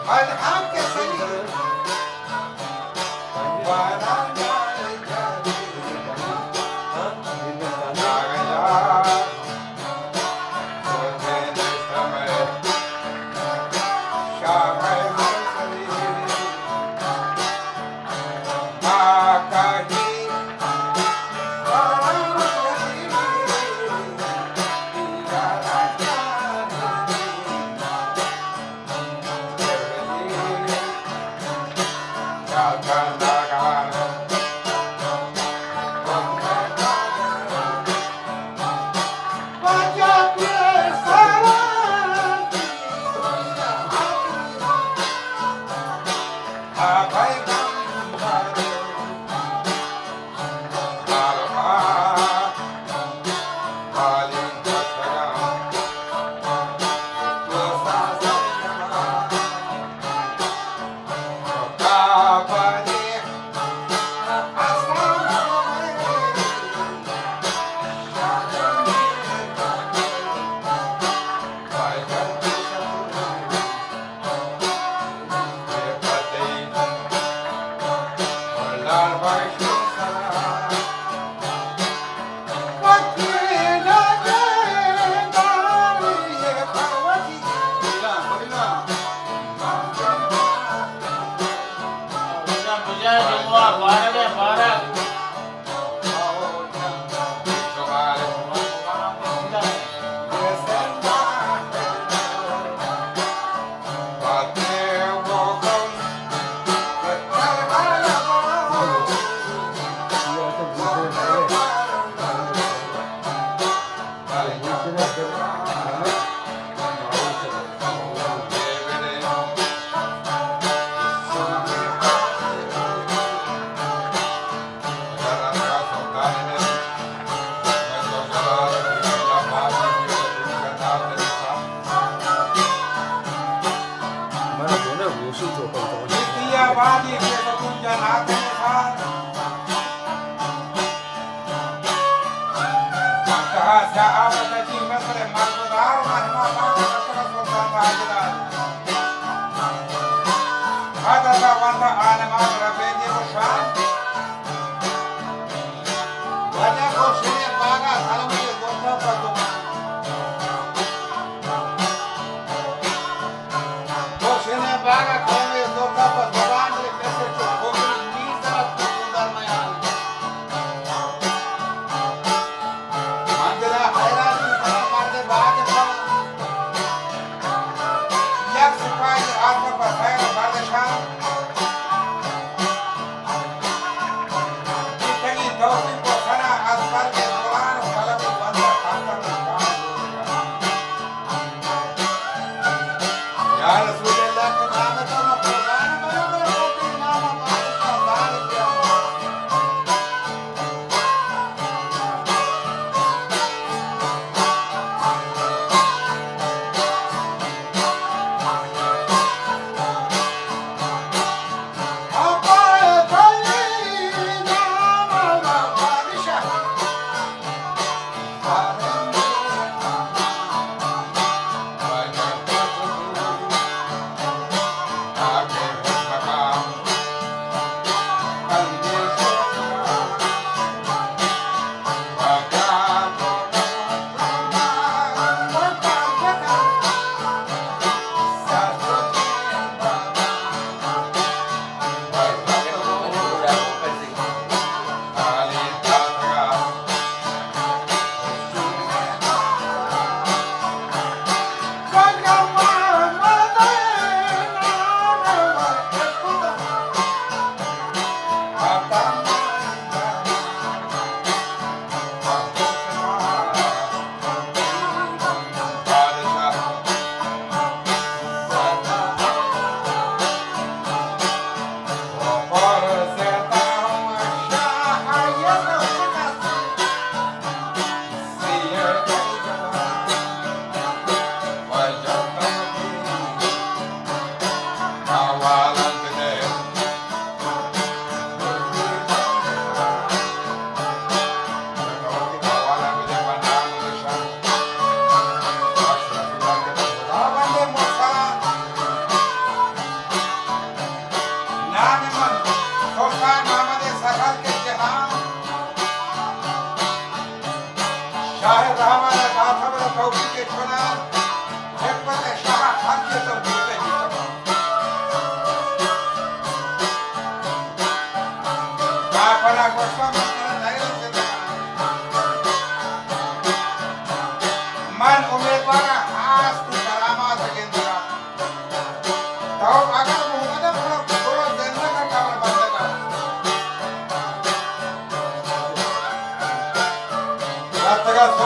आज आपके सही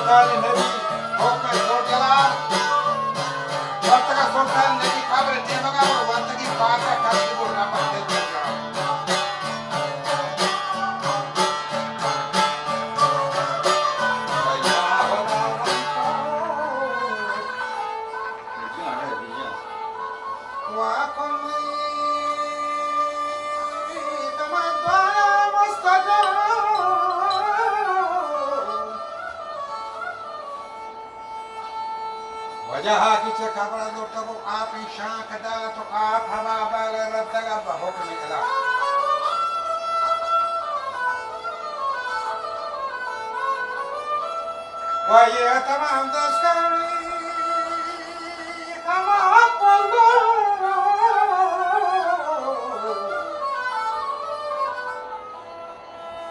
Sultan Nebi Hokme Sorgala Vartaga Sultan Nebi Kabre Nemaga Vartagi Pata Kasibu Rama Devaja वजह की खबर दो तब आप ईशान कदा तो आप हवा बाल रब्तगा बहुत निकला वही तमाम दस्करी हम बोलो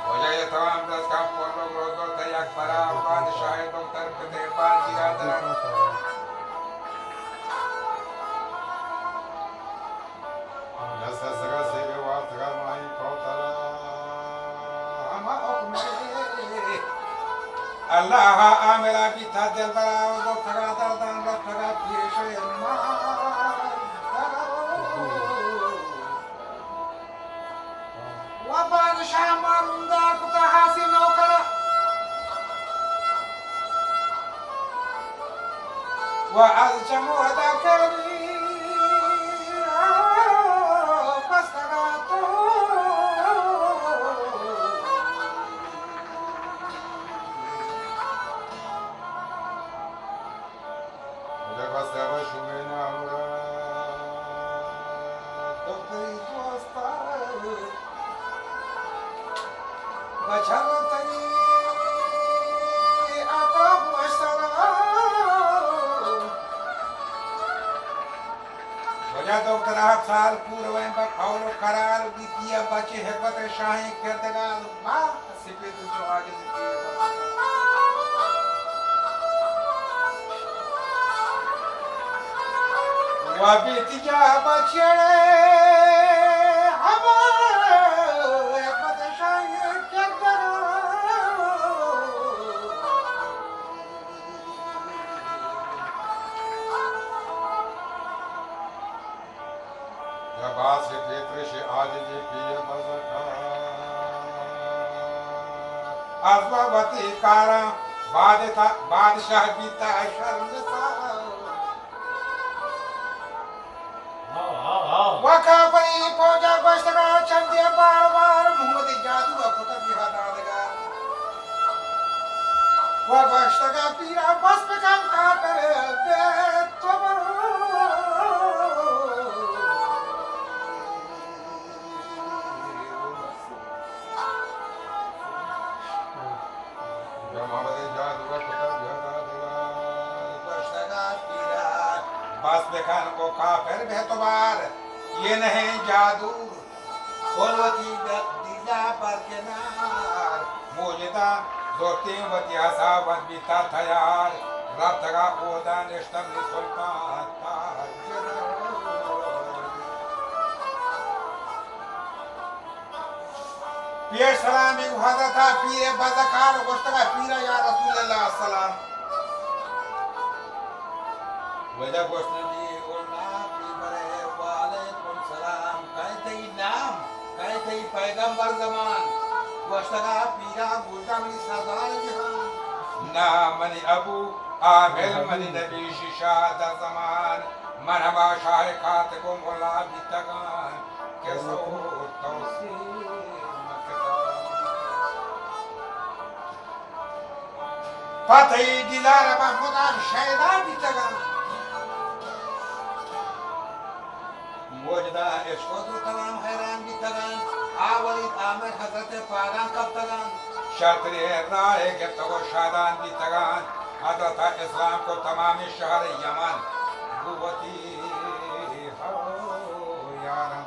वही तमाम दस्कर बोलो रोज़ो तैयार परा बादशाह डॉक्टर कदे बाजी आदर Allah amela kita delbara do thaga dardan do thaga pieshe ma wa badshah manda kuta hasil nokara wa aljamu adakari pastagato doctor साल पूर्व और करार विद्या बचे हेबत शाही किरदगार बा सिपे जो आगे वा बितिया बचे हमारे हेबत शाही किरदगार बात से पेत्र से आज जे पिय बजका अजवती कारा बादशाह बीता शर्मसा वका पई पौजा बस्तगा चंदे बार बार मोहम्मद जादू अपुता बिहादा दगा वा बस्तगा पीरा बस पे काम का करे बे तो बस बेखान को काफिर बेतबार ये नहीं जादू खोलवती दिला पर किनार मौजदा जोते वतिया सावन बीता तैयार रब्तगा ओदा निष्ठम सुल्तान पीर सलामी उहादा था पीर बज़कार गोश्तगा पीरा या रसूलुल्लाह सलाम वजह गोश्तनी ओना पीरे वालेकुम सलाम कहते ही नाम कहते ही पैगंबर जमान गोश्तगा पीरा गुलजामी सरदार जहान नामनी अबू आमिर मनी नबी शिशाद जमान मरहबा शाह खातिबुल मौला बितगान कैसो तौसी Fatih Dilara Mahmudar Şehda Bitagan Mojda Eşkodu tamam hayran Bitagan Avalid Amir Hazreti Faran Kaptagan Şatri Rahe Geptago Şadan Bitagan Hazreti İslam ko tamami şehir Yaman Kuvveti Ho Yaram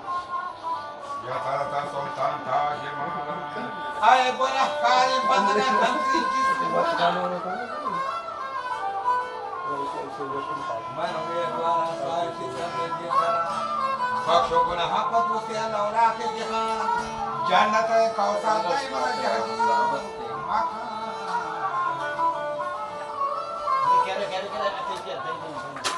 Yatarata Sultan Tajiman Ay bana kari bandına tantri बख्शो गुनाह पतु से लौरा के जहान जन्नत कौसर तय मन जहदी Take care. Thank you.